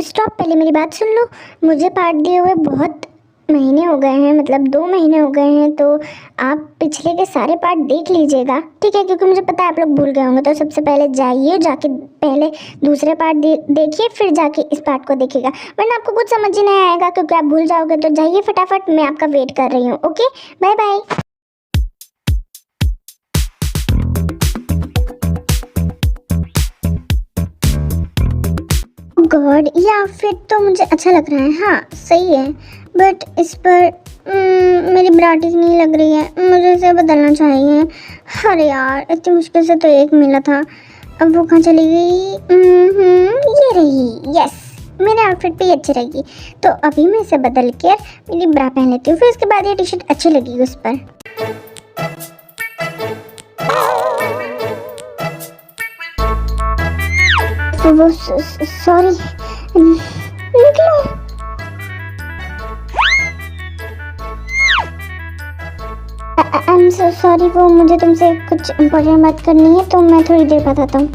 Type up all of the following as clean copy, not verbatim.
Stop, पहले मेरी बात सुन लो। मुझे पार्ट दिए हुए बहुत महीने हो गए हैं, मतलब 2 महीने हो गए हैं, तो आप पिछले के सारे पार्ट देख लीजिएगा, ठीक है? क्योंकि मुझे पता है आप लोग भूल गए होंगे। तो सबसे पहले जाइए, जाके पहले दूसरे पार्ट देखिए, फिर जाके इस पार्ट को देखिएगा, वरना आपको कुछ समझ ही नहीं आएगा क्योंकि आप भूल जाओगे। तो जाइए फटाफट, मैं आपका वेट कर रही हूँ। Okay, bye bye. गॉड, ये आउटफिट तो मुझे अच्छा लग रहा है, हाँ सही है, बट इस पर मेरी ब्रा ठीक नहीं लग रही है, मुझे इसे बदलना चाहिए। अरे यार, इतनी मुश्किल से तो एक मिला था, अब वो कहाँ चली गई? ये रही, यस, मेरे आउटफिट पे ही अच्छी रहेगी। तो अभी मैं इसे बदल कर मेरी ब्रा पहन लेती हूँ, फिर उसके बाद ये टी शर्ट अच्छी लगेगी उस पर। वो सॉरी, निकलो। आई एम सो सॉरी, वो मुझे तुमसे कुछ इम्पोर्टेंट बात करनी है, तो मैं थोड़ी देर बाद आता हूँ।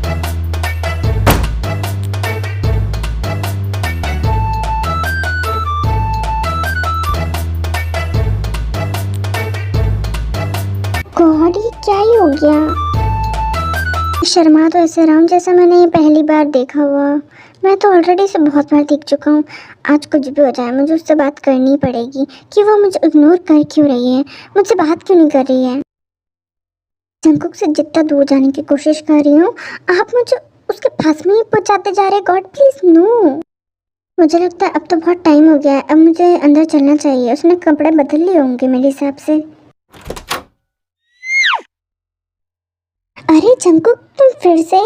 गॉड, ये क्या ही हो गया? शर्मा तो ऐसे रहा हूँ जैसा मैंने ये पहली बार देखा हुआ। मैं तो ऑलरेडी इसे बहुत बार देख चुका हूँ। आज कुछ भी हो जाए, मुझे उससे बात करनी पड़ेगी कि वो मुझे इग्नोर कर क्यों रही है, मुझसे बात क्यों नहीं कर रही है। जंगकुक से जितना दूर जाने की कोशिश कर रही हूँ, आप मुझे उसके पास में ही पहुँचाते जा रहे। God please no. मुझे लगता है अब तो बहुत टाइम हो गया है, अब मुझे अंदर चलना चाहिए। उसने कपड़े बदल लिए होंगे मेरे हिसाब से। अरे जंगकुक, तुम फिर से?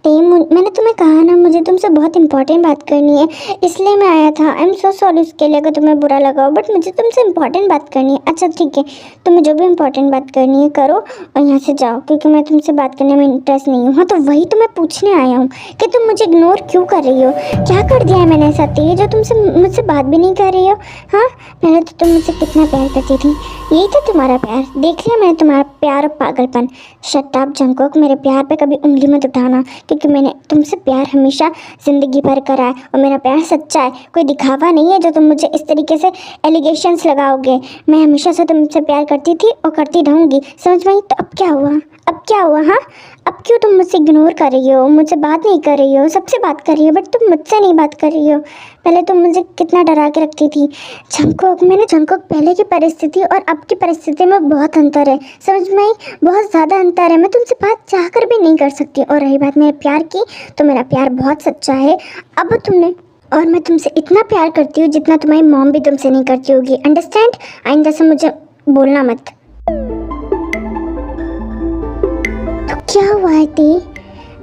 मैंने तुम्हें कहा ना, मुझे तुमसे बहुत इंपॉर्टेंट बात करनी है, इसलिए मैं आया था। आई एम सो सॉरी उसके लिए अगर तुम्हें बुरा लगा हो, बट मुझे तुमसे इंपॉर्टेंट बात करनी है। अच्छा ठीक है, तुम्हें जो भी इंपॉर्टेंट बात करनी है करो और यहाँ से जाओ, क्योंकि मैं तुमसे बात करने में इंटरेस्ट नहीं हूँ। हाँ, तो वही तो मैं पूछने आया हूँ कि तुम मुझे इग्नोर क्यों कर रही हो? क्या कर दिया है मैंने ऐसा तेज जो तुमसे मुझसे बात भी नहीं कर रही हो? हाँ, पहले तो तुम मुझसे कितना प्यार करती थी, यही था तुम्हारा प्यार। देख लिया मैंने तुम्हारा प्यार और पागलपन। शट अप जंगकुक, मेरे प्यार पे कभी उंगली मत उठाना, क्योंकि मैंने तुमसे प्यार हमेशा ज़िंदगी भर करा है और मेरा प्यार सच्चा है, कोई दिखावा नहीं है जो तुम मुझे इस तरीके से एलिगेशंस लगाओगे। मैं हमेशा से तुमसे प्यार करती थी और करती रहूँगी, समझ में आई? तो अब क्या हुआ? अब क्या हुआ? हाँ, अब क्यों तुम मुझसे इग्नोर कर रही हो, मुझसे बात नहीं कर रही हो? सबसे बात कर रही हो, बट तुम मुझसे नहीं बात कर रही हो। पहले तुम मुझे कितना डरा के रखती थी। जंगकुक, पहले की परिस्थिति और अब की परिस्थिति में बहुत अंतर है, समझ में आई? बहुत ज़्यादा अंतर है। मैं तुमसे बात चाहकर भी नहीं कर सकती। और रही बात मेरे प्यार की, तो मेरा प्यार बहुत सच्चा है। अब तुमने, और मैं तुमसे इतना प्यार करती हूँ जितना तुम्हारी मॉम भी तुमसे नहीं करती होगी। अंडरस्टैंड? आइंदा से मुझे बोलना मत। तो क्या हुआ है ती?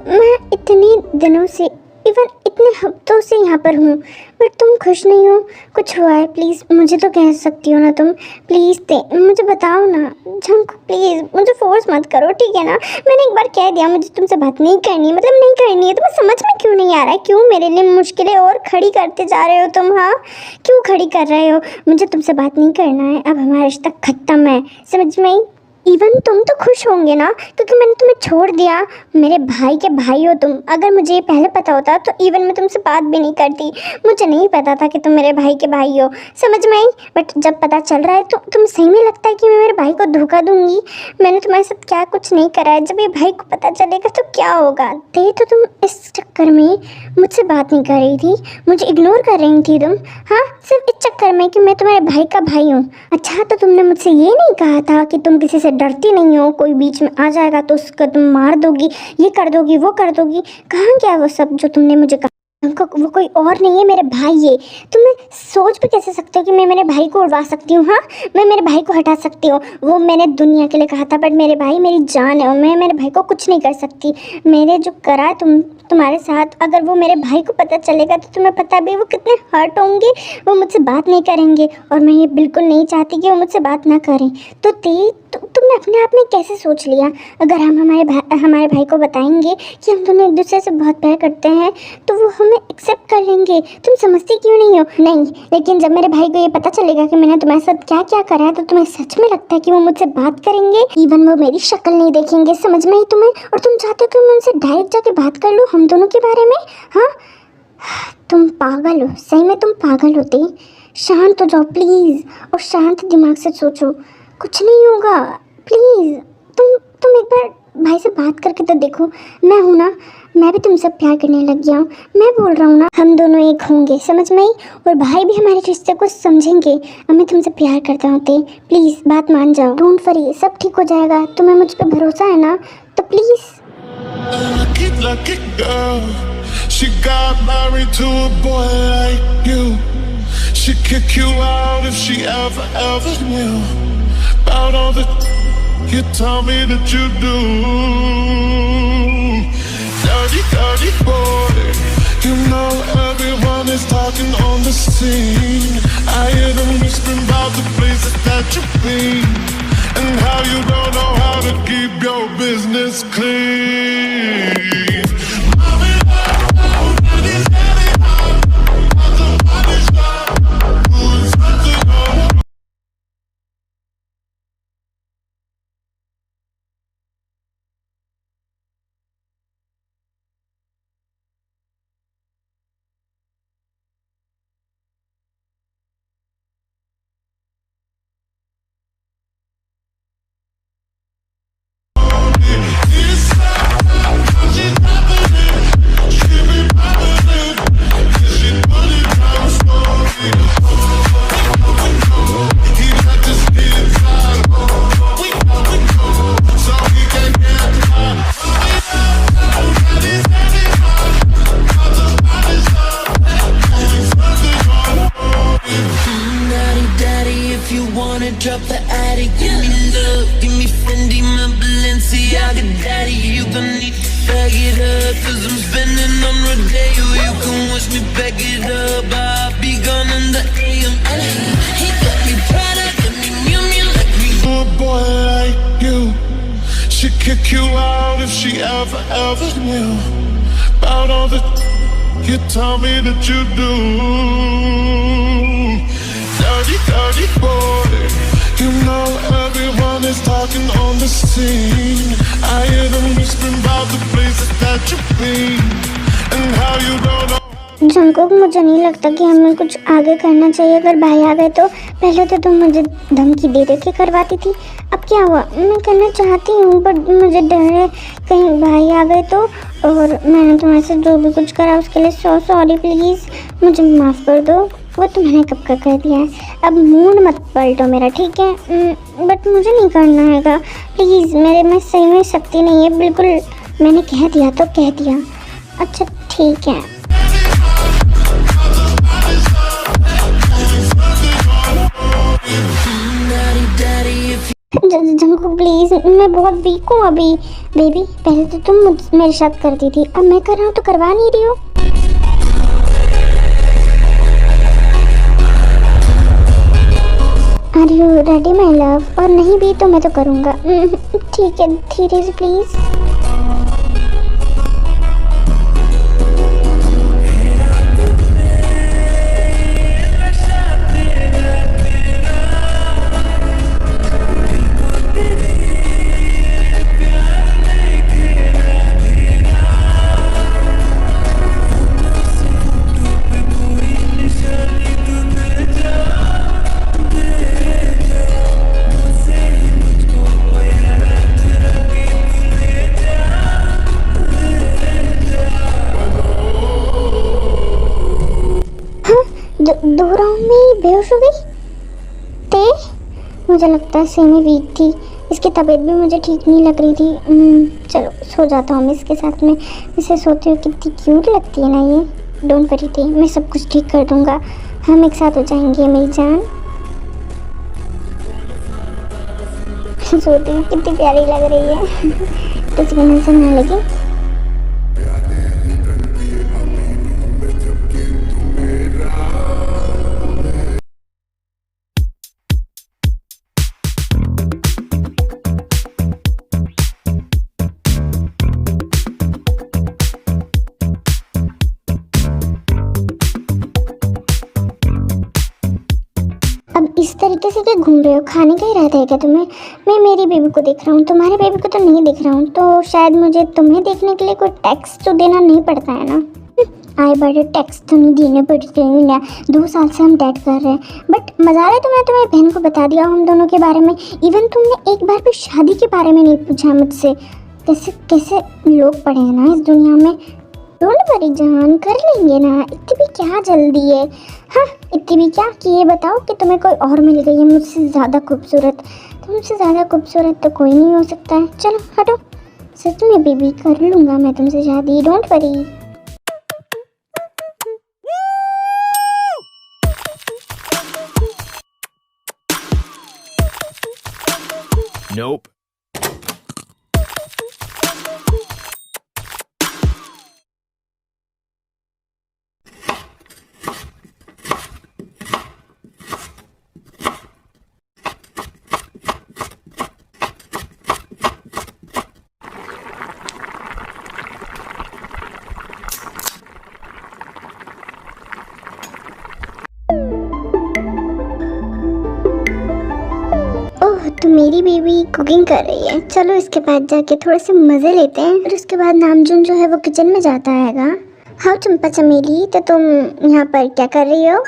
मैं इतने दिनों से, इवन इतने हफ्तों से यहाँ पर हूँ, बट तुम खुश नहीं हो। कुछ हुआ है? प्लीज़ मुझे तो कह सकती हो ना तुम। प्लीज़ मुझे बताओ ना जंगकुक, प्लीज़ मुझे फोर्स मत करो, ठीक है ना? मैंने एक बार कह दिया मुझे तुमसे बात नहीं करनी, मतलब नहीं करनी है। तुम्हें समझ में क्यों नहीं आ रहा है? क्यों मेरे लिए मुश्किलें और खड़ी करते जा रहे हो तुम? हाँ, क्यों खड़ी कर रहे हो? मुझे तुमसे बात नहीं करना है, अब हमारा रिश्ता ख़त्म है, समझ में आई? इवन तुम तो खुश होंगे ना, क्योंकि मैंने तुम्हें छोड़ दिया। मेरे भाई के भाई हो तुम। अगर मुझे ये पहले पता होता तो इवन मैं तुमसे बात भी नहीं करती। मुझे नहीं पता था कि तुम मेरे भाई के भाई हो, समझ में आई? बट जब पता चल रहा है तो तुम सही में लगता है कि मैं मेरे भाई को धोखा दूंगी? मैंने तुम्हारे साथ क्या कुछ नहीं करा है। जब ये भाई को पता चलेगा तो क्या होगा? तो तुम इस चक्कर में मुझसे बात नहीं कर रही थी, मुझे इग्नोर कर रही थी तुम। हाँ, सिर्फ इस चक्कर में कि मैं तुम्हारे भाई का भाई हूँ। अच्छा, तो तुमने मुझसे ये नहीं कहा था कि तुम किसी से डरती नहीं हो, कोई बीच में आ जाएगा तो उसको तुम मार दोगी, ये कर दोगी, वो कर दोगी? कहाँ गया वो सब जो तुमने मुझे कहा? वो कोई और नहीं है, मेरे भाई है। तुम्हें सोच भी कैसे सकते हो कि मैं मेरे भाई को उड़वा सकती हूँ? हाँ, मैं मेरे भाई को हटा सकती हूँ। वो मैंने दुनिया के लिए कहा था, बट मेरे भाई मेरी जान है और मैं मेरे भाई को कुछ नहीं कर सकती। मेरे जो करा तुम्हारे साथ, अगर वो मेरे भाई को पता चलेगा तो तुम्हें पता भी वो कितने हर्ट होंगे, वो मुझसे बात नहीं करेंगे। और मैं ये बिल्कुल नहीं चाहती कि वो मुझसे बात ना करें। तो तुमने अपने आप में कैसे सोच लिया? अगर हम हमारे भाई को बताएंगे कि हम दोनों एक दूसरे से बहुत प्यार करते हैं तो वो हमें एक्सेप्ट कर लेंगे। तुम समझती क्यों नहीं हो? नहीं, लेकिन जब मेरे भाई को ये पता चलेगा कि मैंने तुम्हारे साथ क्या क्या करा है, तो तुम्हें सच में लगता है कि वो मुझसे बात करेंगे? इवन वो मेरी शक्ल नहीं देखेंगे, समझ में ही तुम्हें? और तुम चाहते हो कि मैं उनसे डायरेक्ट जाके बात कर लूँ हम दोनों के बारे में? हाँ, तुम पागल हो, सही में तुम पागल होते। शांत हो जाओ प्लीज़, और शांत दिमाग से सोचो, कुछ नहीं होगा। प्लीज़ तुम एक बार भाई से बात करके तो देखो। मैं हूँ ना, मैं भी तुमसे प्यार करने लग गया हूँ। मैं बोल रहा हूँ ना, हम दोनों एक होंगे, समझ में आई? और भाई भी हमारे रिश्ते को समझेंगे। मैं तुमसे प्यार करता हूँ ते, प्लीज़ बात मान जाओ। डोंट वरी, सब ठीक हो जाएगा। तुम्हें मुझ पर भरोसा है ना? तो please. Lucky girl, she got married to a boy like you. She'd kick you out if she ever knew about all the you tell me that you do. Dirty boy, you know everyone is talking on the scene. I hear them whispering about the places that you've been and how you don't know how to keep your business clean. Drop the attic, give me love, give me Fendi, my Balenciaga daddy. You gon' need to bag it up, cause I'm spending on Rodeo. You can wish me back it up, I'll be gone in the AM. He got me Prada, got me Miu like me. A boy like you, she'd kick you out if she ever knew about all the you tell me that you do. Dirty boy, you know everyone is talking on the scene. I hear them whispering about the places that you've been and how you don't know. Jungkook, मुझे नहीं लगता कि हमें कुछ आगे करना चाहिए। अगर भाई आ गए तो पहले तो तुम मुझे धमकी दे के करवाती थी, अब क्या हुआ? मैं करना चाहती हूँ बट मुझे डर है कहीं भाई आ गए तो। और मैंने तुम्हारे से जो भी कुछ करा उसके लिए सॉरी प्लीज़, मुझे माफ़ कर दो। वो तो मैंने कब का कर दिया है, अब मूड मत पलटो मेरा, ठीक है? बट मुझे नहीं करना हैगा प्लीज़, मेरे में सही में शक्ति नहीं है बिल्कुल। मैंने कह दिया तो कह दिया। अच्छा ठीक है। जंकुक प्लीज़, मैं बहुत वीक हूँ अभी। बेबी पहले तो तुम मेरे साथ करती थी, अब मैं कर रहा हूँ तो करवा नहीं रही हो। Are you ready my love? और नहीं भी तो मैं तो करूँगा। ठीक है, धीरे से प्लीज़। दो राउंड में ही बेहोश हो गई ते। मुझे लगता है सही में वीक थी, इसकी तबीयत भी मुझे ठीक नहीं लग रही थी। चलो सो जाता हूँ मैं इसके साथ में। इसे सोते हुए कितनी क्यूट लगती है ना ये। डोंट वरी थे, मैं सब कुछ ठीक कर दूँगा, हम एक साथ हो जाएंगे मेरी जान। सोती हुई कितनी प्यारी लग रही है। किसी को नजर ना लगे। इस तरीके से क्या घूम रहे हो? खाने का ही रहता है क्या तुम्हें? मैं मेरी बेबी को देख रहा हूँ, तुम्हारे बेबी को तो नहीं देख रहा हूँ, तो शायद मुझे तुम्हें देखने के लिए कोई टैक्स तो देना नहीं पड़ता है ना। आए बड़े टैक्स तो नहीं देने पड़ते हैं ना, 2 साल से हम डेट कर रहे हैं। बट मजा आ रहा है तो मैं तुम्हारी बहन को बता दिया हम दोनों के बारे में। इवन तुमने एक बार भी शादी के बारे में नहीं पूछा मुझसे। कैसे कैसे लोग पड़े हैं ना इस दुनिया में। डोंट वरी जान, कर लेंगे ना, इतनी भी क्या जल्दी है। हाँ इतनी भी क्या कि ये बताओ कि तुम्हें कोई और मिल गई है मुझसे ज़्यादा खूबसूरत। तुमसे ज़्यादा खूबसूरत तो कोई नहीं हो सकता है। चलो हटो, सच में बेबी कर लूँगा मैं तुमसे शादी, डोंट वरी। Nope. ओह तो मेरी बेबी कुकिंग कर रही है। चलो इसके बाद जाके थोड़े से मज़े लेते हैं। और उसके बाद नामजुन जो है वो किचन में जाता हैगा। हाँ चंपा चमेली, तो तुम यहाँ पर क्या कर रही हो?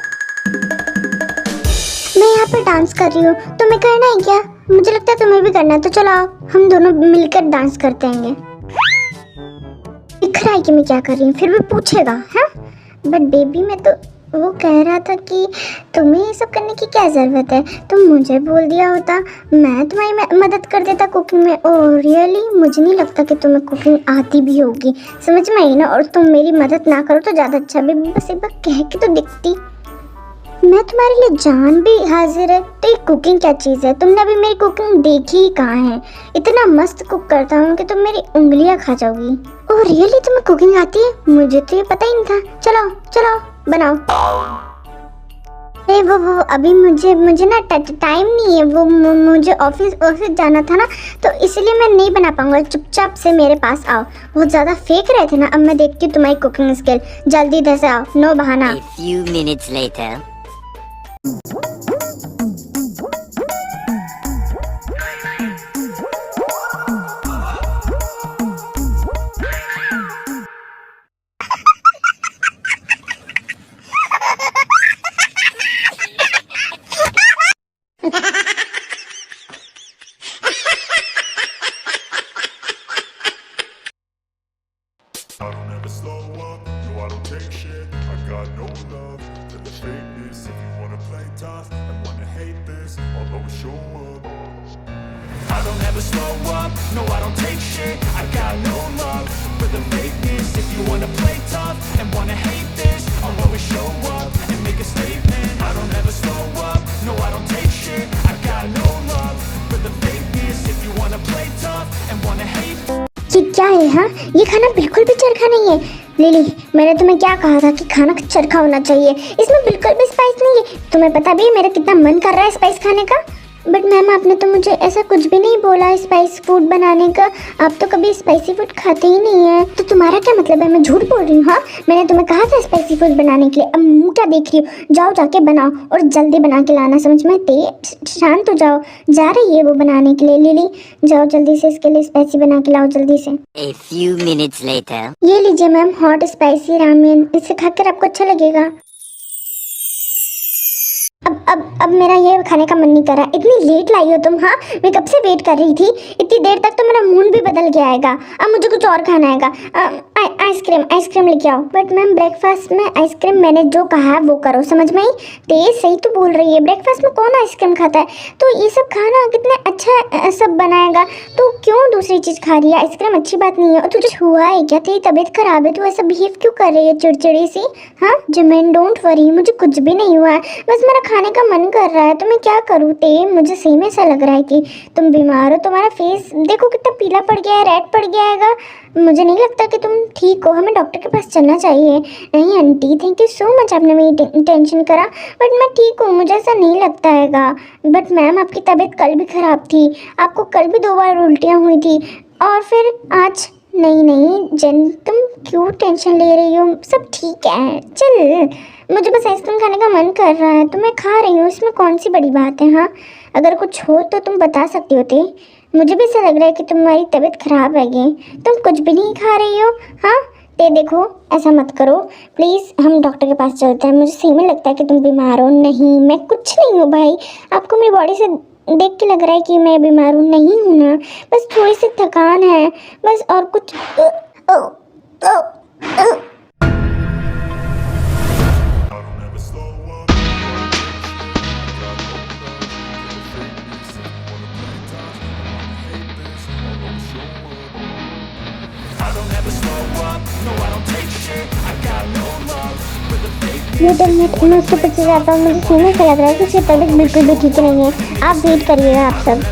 मैं यहाँ पर डांस कर रही हूँ। तुम्हें करना है क्या? मुझे लगता है तुम्हें भी करना है, तो चलो आओ हम दोनों मिलकर डांस करते हैं। दिख रहा है कि मैं क्या कर रही हूँ, फिर भी पूछेगा। हाँ बट बेबी मैं तो वो कह रहा था कि तुम्हें ये सब करने की क्या ज़रूरत है, तुम मुझे बोल दिया होता, मैं तुम्हारी मदद कर देता कुकिंग में। Oh really? मुझे नहीं लगता कि तुम्हें कुकिंग आती भी होगी, समझ में आई ना। और तुम मेरी मदद ना करो तो ज़्यादा अच्छा। बेबी बस एक बार कह के तो दिखती, मैं तुम्हारे लिए जान भी हाजिर है। तो ये कुकिंग क्या चीज़ है? तुमने अभी मेरी कुकिंग देखी ही कहाँ है? इतना मस्त कुक करता हूँ कि तुम मेरी उंगलियाँ खा जाओगी। ओह रियली तुम्हें कुकिंग आती है? मुझे तो ये पता ही नहीं था। चलो चलो बनाओ। वो अभी मुझे ना टाइम नहीं है। वो मुझे ऑफिस जाना था ना, तो इसलिए मैं नहीं बना पाऊंगा। चुपचाप से मेरे पास आओ। बहुत ज़्यादा फेंक रहे थे ना, अब मैं देखती हूँ तुम्हारी कुकिंग स्किल। जल्दी इधर से आओ, नो बहाना। A few minutes later. I don't ever slow up, no I don't take shit. I got no love for the fakeness. If you wanna play tough and wanna hate this, I'll always show up. I don't ever slow up, no I don't take shit. I got no love for the fakeness. If you wanna play tough and wanna hate this, I'll always show up and make a statement. I don't ever slow up, no I don't take shit. I got no love for the fakeness. If you wanna play tough and wanna hate. ये क्या है? हाँ ये खाना बिल्कुल भी चरखा नहीं है। लिली मैंने तुम्हें क्या कहा था कि खाना चरखा होना चाहिए, इसमें बिल्कुल भी स्पाइस नहीं है। तुम्हें पता भी है मेरा कितना मन कर रहा है स्पाइस खाने का। बट मैम आपने तो मुझे ऐसा कुछ भी नहीं बोला स्पाइस फूड बनाने का। आप तो कभी स्पाइसी फूड खाते ही नहीं है, तो तुम्हारा क्या मतलब है? मैं झूठ बोल रही हूँ? हाँ मैंने तुम्हें कहा था स्पाइसी फूड बनाने के लिए। अब मुँह क्या देख रही हो? जाओ जाके बनाओ और जल्दी बना के लाना, समझ में? शांत हो जाओ। जा रही है वो बनाने के लिए। लिली जाओ जल्दी से इसके लिए स्पाइसी बना के लाओ जल्दी से। A few minutes later. ये लीजिए मैम हॉट स्पाइसी रामेन, इसे खाकर आपको अच्छा लगेगा। अब मेरा ये खाने का मन नहीं कर रहा। इतनी लेट लाई हो तुम। हाँ मैं कब से वेट कर रही थी, इतनी देर तक तो मेरा मूड भी बदल गया आएगा। अब मुझे कुछ और खाना आएगा। आइसक्रीम लेके आओ। बट मैम ब्रेकफास्ट में आइसक्रीम मैंने जो कहा है वो करो, समझ में आई? तेज सही तो बोल रही है, ब्रेकफास्ट में कौन आइसक्रीम खाता है? तो ये सब खाना कितने अच्छा सब बनाएगा, तो क्यों दूसरी चीज़ खा रही है? आइसक्रीम अच्छी बात नहीं है। और तुझे हुआ है क्या? तेरी तबीयत खराब है? तू ऐसा बिहेव क्यों कर रही है चिड़चिड़ी सी? हाँ जमीन डोंट वरी, मुझे कुछ भी नहीं हुआ है, बस मेरा खाने का मन कर रहा है। तो मैं क्या करूँ? ते मुझे सही में ऐसा लग रहा है कि तुम बीमार हो। तुम्हारा फेस देखो कितना पीला पड़ गया है, रेड पड़ गया हैगा। मुझे नहीं लगता कि तुम ठीक हो, हमें डॉक्टर के पास चलना चाहिए। नहीं aunty thank you so much, आपने मेरी टेंशन करा, बट मैं ठीक हूँ, मुझे ऐसा नहीं लगता हैगा। बट मैम आपकी तबीयत कल भी ख़राब थी, आपको कल भी 2 बार उल्टियाँ हुई थी और फिर आज। नहीं जन तुम क्यों टेंशन ले रही हो? सब ठीक है, चल मुझे बस आइसक्रीम खाने का मन कर रहा है तो मैं खा रही हूँ, इसमें कौन सी बड़ी बात है। हाँ अगर कुछ हो तो तुम बता सकती होती। मुझे भी ऐसा लग रहा है कि तुम्हारी तबीयत ख़राब है, तुम कुछ भी नहीं खा रही हो। हाँ देखो ऐसा मत करो प्लीज़, हम डॉक्टर के पास चलते हैं। मुझे सही में लगता है कि तुम बीमार हो। नहीं मैं कुछ नहीं हूँ भाई, आपको मेरी बॉडी से देख के लग रहा है कि मैं बीमार हूँ। नहीं हूँ ना, बस थोड़ी सी थकान है बस, और कुछ ये तो मैं उसके पीछे जाता हूँ। मुझे सुनने से लग रहा है कि उसकी तबीयत बिल्कुल भी ठीक नहीं है। आप वेट करिएगा आप सब।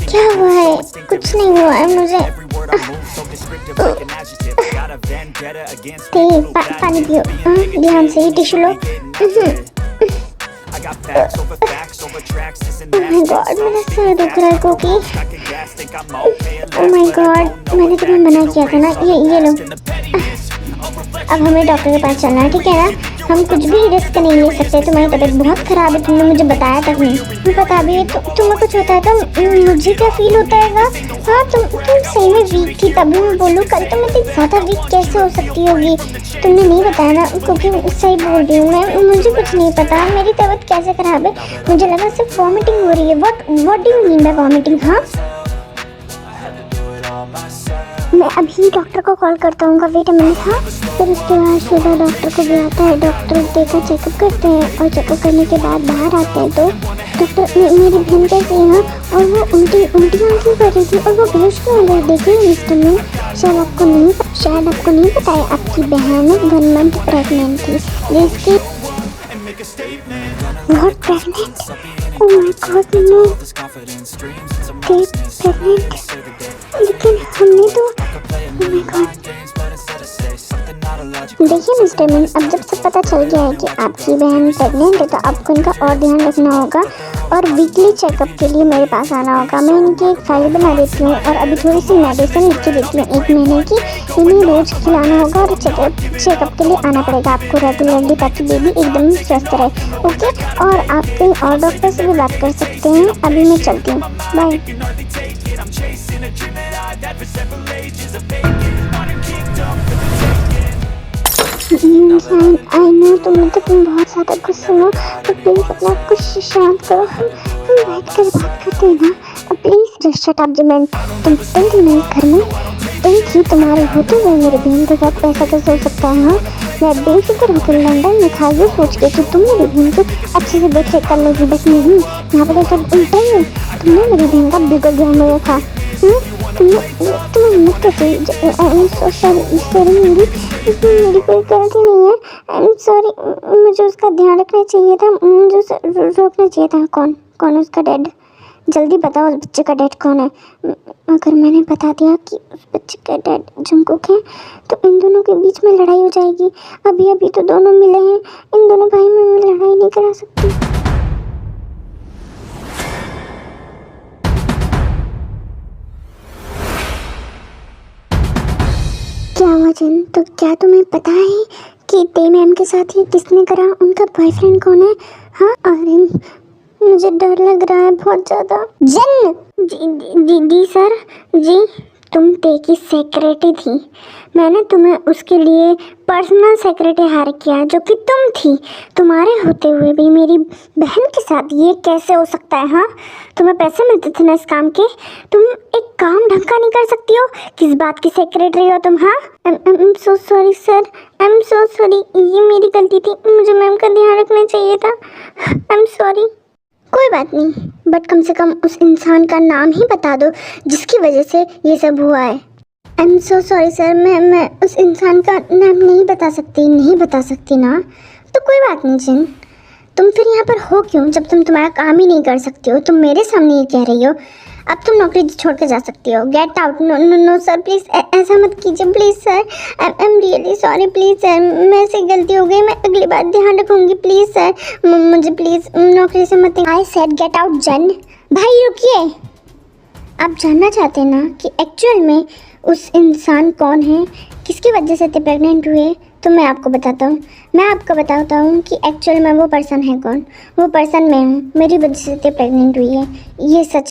क्या हुआ है? कुछ नहीं हुआ है मुझे। पानी पियो ध्यान से, tissue low. Oh my God, मेरा सर दुख रहा है कोकी। ओह माय गॉड, मैंने तुम्हें मना किया था ना। ये लो। अब हमें डॉक्टर के पास चलना है, ठीक है ना? हम कुछ भी रिस्क नहीं ले सकते। तुम्हारी तबीयत बहुत ख़राब है, तुमने मुझे बताया तक नहीं। बता भी तो तुम्हें कुछ होता है तो मुझे क्या फील होता है? हाँ तुम सही में वीक थी, तभी मैं बोलूँ। कल तुम इतनी ज़्यादा वीक कैसे हो सकती होगी? तुमने नहीं बताया ना, क्योंकि सही बोल रही हूँ मैं, मुझे कुछ नहीं पता मेरी तबीयत कैसे ख़राब है। मुझे लगा सिर्फ वॉमिटिंग हो रही है। What do you mean by vomiting? हाँ मैं अभी डॉक्टर को कॉल करता हूँ। Wait a minute. हाँ फिर उसके बाद सीधा डॉक्टर को बुलाता है। डॉक्टर देखा चेकअप करते हैं और चेकअप करने के बाद बाहर आते हैं तो डॉक्टर मेरी बहन कैसी है और वो उल्टियाँ क्यों कर रही थी और वो बेहोश क्यों हो गई? देखिए मिस्टर में शायद आपको नहीं पता है, आपकी बहन 1 मंथ प्रेगनेंट थी। जिसकी बहुत pregnant? Oh my God no, pregnant? लेकिन हमने तो ओह माय गॉड। देखिए मिस्टर मिन, अब जब सब पता चल गया है कि आपकी बहन प्रेग्नेंट है तो आपको इनका और ध्यान रखना होगा और वीकली चेकअप के लिए मेरे पास आना होगा। मैं इनकी एक फाइल बना देती हूँ और अभी थोड़ी सी मेडिसिन लिख के देती हूँ 1 महीने की। इन्हें रोज खिलाना होगा और चेकअप के लिए आना पड़ेगा आपको रेगुलरली, ताकि बेबी एकदम स्वस्थ रहे। ओके, और आप कहीं और डॉक्टर से भी बात कर सकते हैं। अभी मैं चलती हूँ, बाय। आई नो तुम बहुत ज़्यादा गुस्से हो, तो प्लीज़ अपना कुछ शांत करो। हम बैठ कर बात करते हैं ना। प्लीज़ जस्ट शट अप जिमन। तुम थी मेरे घर में, तुम तुम्हारे होते हुए मेरी बहन के साथ पैसा कैसे हो सकता है? हाँ मैं बेफिक्र होकर लंदन में था ये सोच के कि तुम मेरी बहन को अच्छे से देख रेख कर लोगी, बट नहीं, यहाँ पर सब उल्टा ही है। तुमने मेरी बहन का बिगड़ ध्यान में रखा। तुम्हें मत कैसे? सॉरी, मेरी कोई गलती नहीं है। आई एम सॉरी, मुझे उसका ध्यान रखना चाहिए था, मुझे उसे रोकना चाहिए था। कौन उसका डैड? जल्दी बताओ उस बच्चे का डैड कौन है? अगर मैंने बता दिया कि उस बच्चे का डैड जंगकुक है तो इन दोनों के बीच में लड़ाई हो जाएगी। अभी तो दोनों मिले हैं, इन दोनों भाई में मैं लड़ाई नहीं करा सकती। क्या हुआ जिन? तो क्या तुम्हें पता है कि ते मैम के साथ ये किसने करा? उनका बॉयफ्रेंड कौन है? हाँ अरे मुझे डर लग रहा है बहुत ज़्यादा। जिन जी सर जी, तुम ते की सेक्रेटरी थी। मैंने तुम्हें उसके लिए पर्सनल सेक्रेटरी हायर किया जो कि तुम थी। तुम्हारे होते हुए भी मेरी बहन के साथ ये कैसे हो सकता है? हाँ तुम्हें पैसे मिलते थे ना इस काम के, तुम एक काम ढंग का नहीं कर सकती हो? किस बात की सेक्रेटरी हो तुम? हाँ I am so sorry sir, I am so sorry, ये मेरी गलती थी, मुझे मैम का ध्यान रखना चाहिए था। I am sorry. कोई बात नहीं, बट कम से कम उस इंसान का नाम ही बता दो जिसकी वजह से ये सब हुआ है। I am so sorry sir, मैं उस इंसान का नाम नहीं बता सकती ना। तो कोई बात नहीं जिन, तुम फिर यहाँ पर हो क्यों जब तुम तुम्हारा काम ही नहीं कर सकती हो? तुम मेरे सामने ये कह रही हो। अब तुम नौकरी छोड़ के जा सकती हो। Get out. No sir please ऐसा मत कीजिए please sir, I am really sorry please sir, मेरे से गलती हो गई, मैं अगली बार ध्यान रखूँगी प्लीज़ सर, मुझे प्लीज़ नौकरी से मत। I said get out. जन भाई रुकिए, आप जानना चाहते हैं ना कि एक्चुअल में उस इंसान कौन है, किसकी वजह से प्रेग्नेंट हुए? तो मैं आपको बताता हूँ कि एक्चुअल में वो पर्सन है कौन। वो पर्सन मैं हूँ, मेरी वजह से ते प्रेग्नेंट हुई है, ये सच।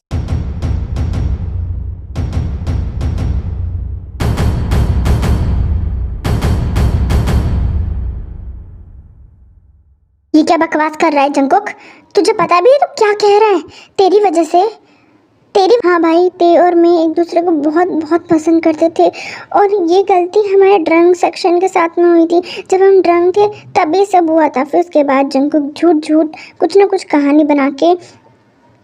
ये क्या बकवास कर रहा है जंकुक? तुझे पता भी है तो क्या कह रहा है? तेरी वजह से हाँ भाई, ते और मैं एक दूसरे को बहुत बहुत पसंद करते थे और ये गलती हमारे ड्रंक सेक्शन के साथ में हुई थी। जब हम ड्रंक थे तभी सब हुआ था। फिर उसके बाद जंकुक झूठ कुछ ना कुछ कहानी बना के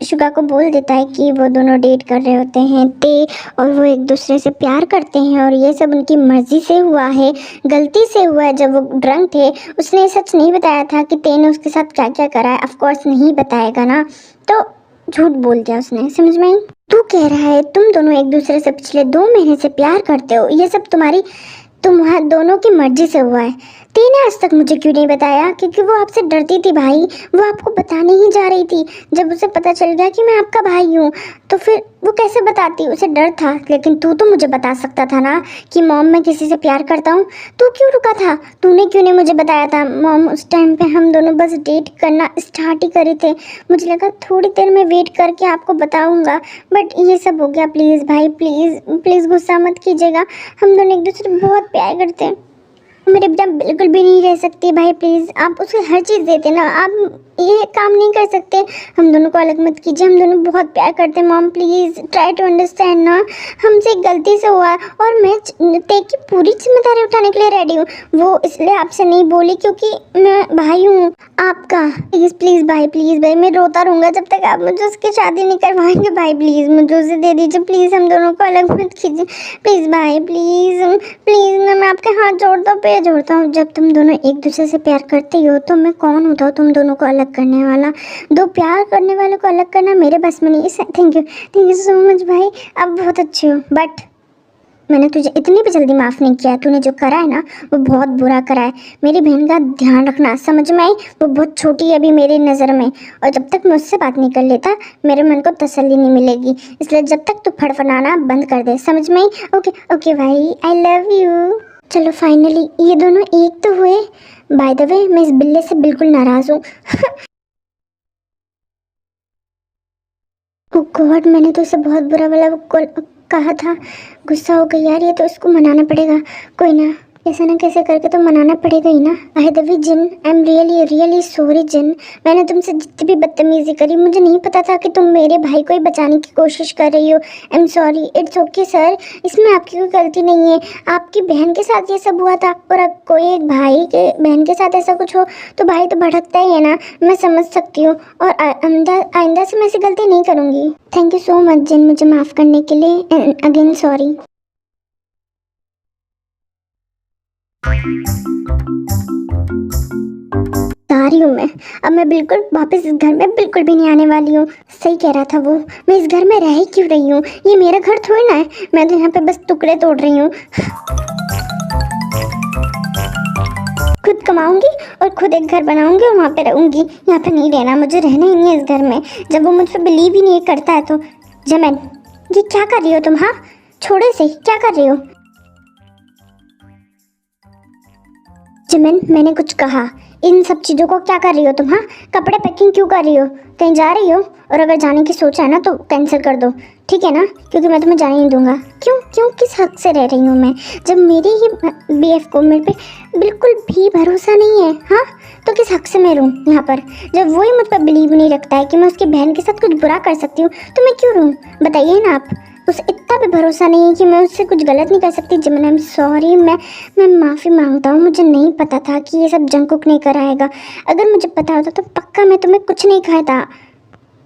शुगा को बोल देता है कि वो दोनों डेट कर रहे होते हैं, ते और वो एक दूसरे से प्यार करते हैं और ये सब उनकी मर्जी से हुआ है, गलती से हुआ है। जब वो ड्रंक थे उसने सच नहीं बताया था कि ते ने उसके साथ क्या क्या करा है। ऑफकोर्स नहीं बताएगा ना, तो झूठ बोल दिया उसने, समझ में आई? तू कह रहा है तुम दोनों एक दूसरे से पिछले 2 महीने से प्यार करते हो, ये सब तुम्हारे दोनों की मर्जी से हुआ है। तेने आज तक मुझे क्यों नहीं बताया? क्योंकि वो आपसे डरती थी भाई, वो आपको बताने ही जा रही थी। जब उसे पता चल गया कि मैं आपका भाई हूँ तो फिर वो कैसे बताती? उसे डर था। लेकिन तू तो मुझे बता सकता था ना कि मॉम मैं किसी से प्यार करता हूँ। तू क्यों रुका था? तूने क्यों नहीं मुझे बताया था? मॉम उस टाइम पे हम दोनों बस डेट करना स्टार्ट ही करे थे। मुझे लगा थोड़ी देर में वेट करके आपको बताऊँगा, बट ये सब हो गया। प्लीज़ भाई, प्लीज़ गुस्सा मत कीजिएगा, हम दोनों एक दूसरे को बहुत प्यार करते हैं। मेरे बिना बिल्कुल भी नहीं रह सकती भाई, प्लीज़ आप उसे हर चीज़ देते ना, आप ये काम नहीं कर सकते। हम दोनों को अलग मत कीजिए, हम दोनों बहुत प्यार करते हैं। Mom please try to understand ना, हमसे गलती से हुआ है और मैं ते की पूरी जिम्मेदारी उठाने के लिए रेडी हूँ। वो इसलिए आपसे नहीं बोली क्योंकि मैं भाई हूँ आपका। प्लीज़ भाई मैं रोता रहूँगा जब तक आप मुझे उसकी शादी नहीं करवाएंगे। भाई प्लीज़ मुझे उसे दे दीजिए, प्लीज़ हम दोनों को अलग मत कीजिए प्लीज़ भाई, प्लीज़ मैं आपके हाथ जोड़ता हूँ। जब तुम दोनों एक दूसरे से प्यार करते हो तो मैं कौन होता हूँ तुम दोनों को अलग करने वाला? 2 प्यार करने वालों को अलग करना मेरे बस में नहीं। थैंक यू सो मच भाई, आप बहुत अच्छे हो, बट मैंने तुझे इतनी भी जल्दी माफ़ नहीं किया। तूने जो करा है ना वो बहुत बुरा करा है। मेरी बहन का ध्यान रखना, समझ में आई? वो बहुत छोटी है अभी मेरी नज़र में, और जब तक मैं उससे बात नहीं कर लेता मेरे मन को तसल्ली नहीं मिलेगी। इसलिए जब तक तू फड़फड़ाना बंद कर दे, समझ में आई? ओके भाई, आई लव यू। चलो फाइनली ये दोनों एक तो हुए। बाय द वे मैं इस बिल्ले से बिल्कुल नाराज़ हूँ। ओह गॉड, मैंने तो इसे बहुत बुरा वाला कहा था। गुस्सा हो गई यार, ये तो इसको मनाना पड़ेगा। कोई ना, कैसे ना कैसे करके तो मनाना पड़ेगा ही ना। By the way Jin, I am really sorry Jin, मैंने तुमसे जितनी भी बदतमीजी करी, मुझे नहीं पता था कि तुम मेरे भाई को ही बचाने की कोशिश कर रही हो। I am sorry. It's okay sir, इसमें आपकी कोई गलती नहीं है। आपकी बहन के साथ ये सब हुआ था, और अब कोई एक भाई के बहन के साथ ऐसा कुछ हो तो भाई तो भड़कता ही है ना, मैं समझ सकती हूँ। और आइंदा से मैं ऐसी गलती नहीं करूँगी। थैंक यू सो मच जिन मुझे माफ़ करने के लिए, एंड अगेन सॉरी। सारी हूँ मैं, अब मैं बिल्कुल वापस इस घर में बिल्कुल भी नहीं आने वाली हूँ। सही कह रहा था वो, मैं इस घर में रह ही क्यों रही हूँ? ये मेरा घर थोड़ी ना है, मैं तो यहाँ पे बस टुकड़े तोड़ रही हूँ। खुद कमाऊंगी और खुद एक घर बनाऊंगी और वहाँ पे रहूंगी। यहाँ पे नहीं रहना, मुझे रहना ही नहीं है इस घर में। जब वो मुझ पर बिलीव ही नहीं करता है तो। जमन, ये क्या कर रही हो तुम? हाँ छोड़े से क्या कर रही हो? जमन, मैंने कुछ कहा? इन सब चीज़ों को क्या कर रही हो तुम? हाँ कपड़े पैकिंग क्यों कर रही हो? कहीं जा रही हो? और अगर जाने की सोचा है ना तो कैंसिल कर दो, ठीक है ना? क्योंकि मैं तुम्हें जाने नहीं दूंगा। क्यों किस हक से रह रही हूँ मैं, जब मेरी ही BF को मेरे पे बिल्कुल भी भरोसा नहीं है? हाँ तो किस हक से मैं रहूँ यहाँ पर? जब वही मुझ पर बिलीव नहीं रखता है कि मैं उसकी बहन के साथ कुछ बुरा कर सकती हूँ तो मैं क्यों रहूँ? बताइए ना आप। उसे इतना भी भरोसा नहीं है कि मैं उससे कुछ गलत नहीं कर सकती। जमन, आई एम सॉरी, मैं माफ़ी मांगता हूँ। मुझे नहीं पता था कि ये सब जंकुक नहीं कराएगा। अगर मुझे पता होता तो पक्का मैं तुम्हें कुछ नहीं खाया था।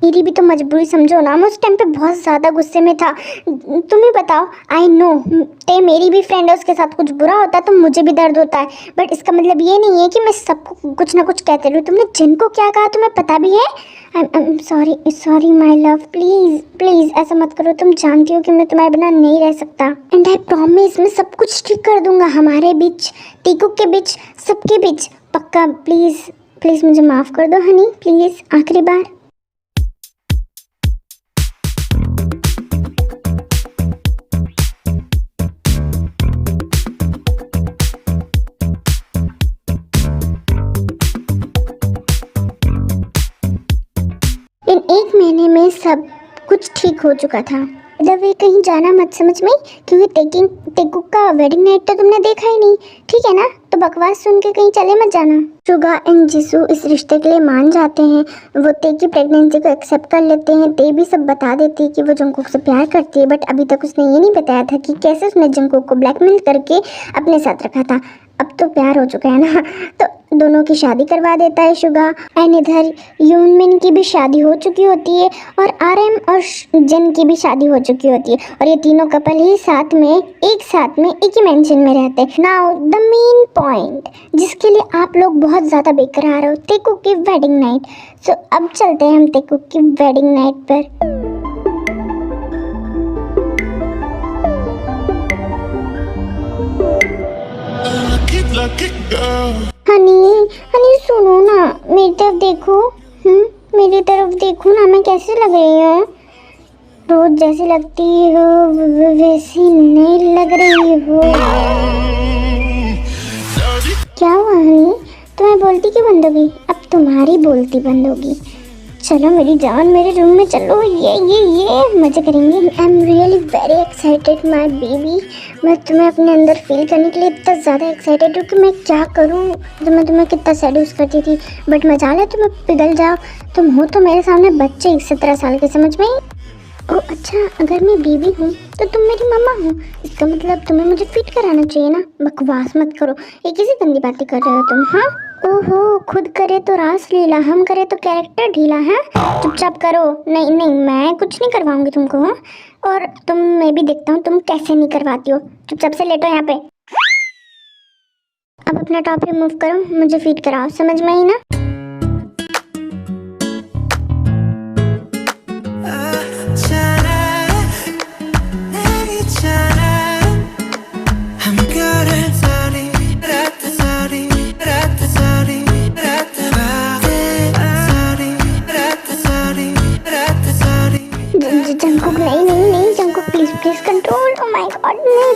मेरी भी तो मजबूरी समझो ना, मैं उस टाइम पे बहुत ज़्यादा गुस्से में था। तुम ही बताओ। आई नो ते मेरी भी फ्रेंड है, उसके साथ कुछ बुरा होता है तो मुझे भी दर्द होता है, बट इसका मतलब ये नहीं है कि मैं सबको कुछ ना कुछ कहते रहूँ। तुमने जिनको क्या कहा तुम्हें पता भी है? I am sorry my love, please ऐसा मत करो। तुम जानती हो कि मैं तुम्हारे बिना नहीं रह सकता, एंड आई प्रॉमिस मैं सब कुछ ठीक कर दूंगा, हमारे बीच, टीकू के बीच, सबके बीच, पक्का। प्लीज़ मुझे माफ़ कर दो हनी, प्लीज़ आखिरी बार। सब कुछ ठीक हो चुका था। जब वे कहीं जाना मत समझ में, क्योंकि टेकुक का वेडिंग नाइट तो तुमने देखा ही नहीं, ठीक है ना? तो बकवास सुन के कहीं चले मत जाना। सुगा एंड जिसू इस रिश्ते के लिए मान जाते हैं। वो ते की प्रेगनेंसी को एक्सेप्ट कर लेते हैं। ते भी सब बता देती है कि वो जंगकुक से प्यार करती है, बट अभी तक उसने ये नहीं बताया था कि कैसे उसने जंगकुक को ब्लैकमेल करके अपने साथ रखा था। अब तो प्यार हो चुका है ना, तो दोनों की शादी करवा देता है सुगा। एंड इधर यूनमिन की भी शादी हो चुकी होती है और RM और जिन की भी शादी हो चुकी होती है, और ये तीनों कपल ही एक ही मेंशन में रहते हैं। नाउ द मेन पॉइंट जिसके लिए आप लोग बहुत ज़्यादा बेकरार हो, टेकुक की वेडिंग नाइट। सो अब चलते हैं हम टेकुक की वेडिंग नाइट पर। हनी सुनो ना, मेरी तरफ देखो। मेरी तरफ देखो ना, मैं कैसे लग रही हूँ? रोज जैसी लगती हो वैसी नहीं लग रही हो। क्या हुआ हनी, तुम्हें बोलती क्यों बंद हो गई? अब तुम्हारी बोलती बंद होगी। चलो मेरी जान, मेरे रूम में चलो, ये मजे करेंगे। आई am really very excited my baby. मैं तुम्हें अपने अंदर फील करने के लिए इतना ज़्यादा एक्साइटेड हूँ कि मैं क्या करूँ। तो मैं तुम्हें कितना सेड्यूस करती थी, बट मजाल है तुम्हें पिघल जाओ। तुम हो तो मेरे सामने बच्चे 17 साल के, समझ में? ओह अच्छा, अगर मैं बीवी हूँ तो तुम मेरी मम्मा हो, इसका मतलब तुम्हें मुझे फीट कराना चाहिए ना। बकवास मत करो, ये किसी गंदी बातें कर रहे हो तुम। हाँ ओहो, खुद करे तो रास लीला, हम करे तो कैरेक्टर ढीला है। चुपचाप करो। नहीं मैं कुछ नहीं करवाऊंगी तुमको। हाँ, और तुम, मैं भी देखता हूँ तुम कैसे नहीं करवाती हो। चुपचाप से लेटो यहाँ पे। अब अपना टॉप रिमूव करो, मुझे फीट कराओ, समझ में आई ना? जंगकुक नहीं Jungkook please control. Oh my God नहीं।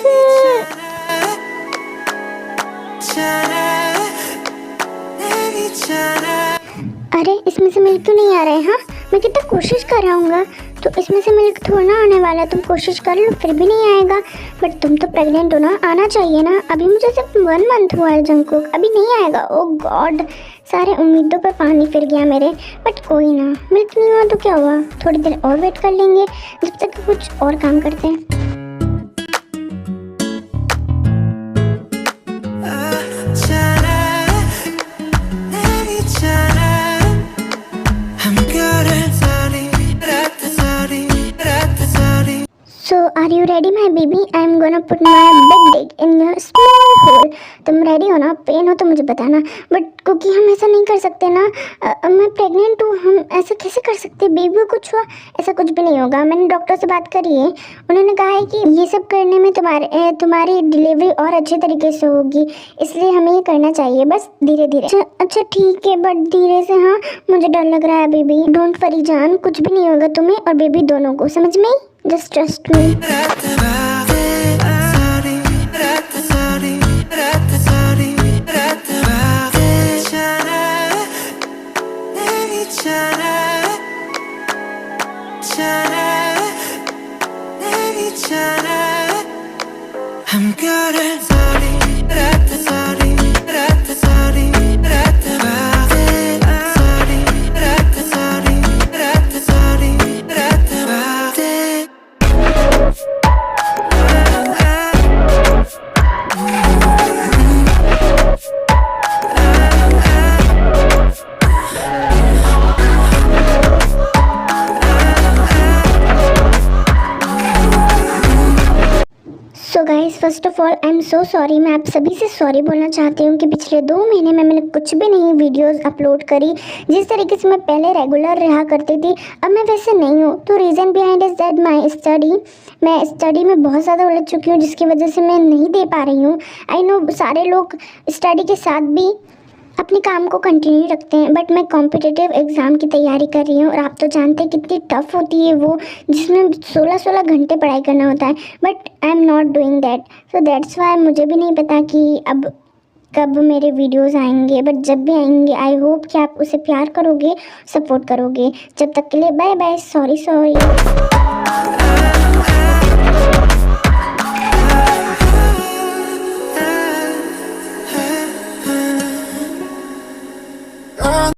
अरे इसमें से मिल्क क्यों नहीं आ रहा है? हाँ, मैं कितना कोशिश कर रहा हूँ, तो इसमें से मिल्क थोड़ा ना आने वाला है। तुम कोशिश कर लो फिर भी नहीं आएगा। बट तुम तो प्रेग्नेंट हो ना, आना चाहिए ना। अभी मुझे सिर्फ 1 मंथ हुआ है जंगकुक, अभी नहीं आएगा। ओह गॉड, सारे उम्मीदों पर पानी फिर गया मेरे। बट कोई ना, मिल्क नहीं हुआ तो क्या हुआ, थोड़ी देर और वेट कर लेंगे, जब तक कुछ और काम करते हैं। So are you ready my baby? I am gonna put my big dick in your small hole. तुम रेडी हो ना? पेन हो तो मुझे बताना। बट क्योंकि हम ऐसा नहीं कर सकते ना, मैं प्रेग्नेंट हूँ, हम ऐसा कैसे कर सकते? बेबी को कुछ हुआ? ऐसा कुछ भी नहीं होगा। मैंने डॉक्टर से बात करी है, उन्होंने कहा है कि ये सब करने में तुम्हारी डिलीवरी और अच्छे तरीके से होगी, इसलिए हमें ये करना चाहिए, बस धीरे धीरे। अच्छा ठीक है, बट धीरे से। हाँ, मुझे डर लग रहा है बेबी। डोंट वरी जान, कुछ भी नहीं होगा तुम्हें और बेबी दोनों को, समझ में? Just trust me. I'm good at so guys, first of all I am so sorry. मैं आप सभी से सॉरी बोलना चाहती हूँ कि पिछले 2 महीने में मैंने कुछ भी नहीं वीडियोस अपलोड करी। जिस तरीके से मैं पहले रेगुलर रहा करती थी, अब मैं वैसे नहीं हूँ। तो reason behind is that my study. मैं स्टडी में बहुत ज़्यादा उलझ चुकी हूँ, जिसकी वजह से मैं नहीं दे पा रही हूँ। आई नो सारे लोग स्टडी के साथ भी अपने काम को कंटिन्यू रखते हैं, बट मैं कॉम्पिटिटिव एग्ज़ाम की तैयारी कर रही हूँ और आप तो जानते हैं कितनी टफ होती है वो, जिसमें 16-16 घंटे पढ़ाई करना होता है। But I am not doing that, so that's why मुझे भी नहीं पता कि अब कब मेरे वीडियोस आएंगे, बट जब भी आएंगे आई होप कि आप उसे प्यार करोगे, सपोर्ट करोगे। जब तक के लिए बाय बाय, सॉरी।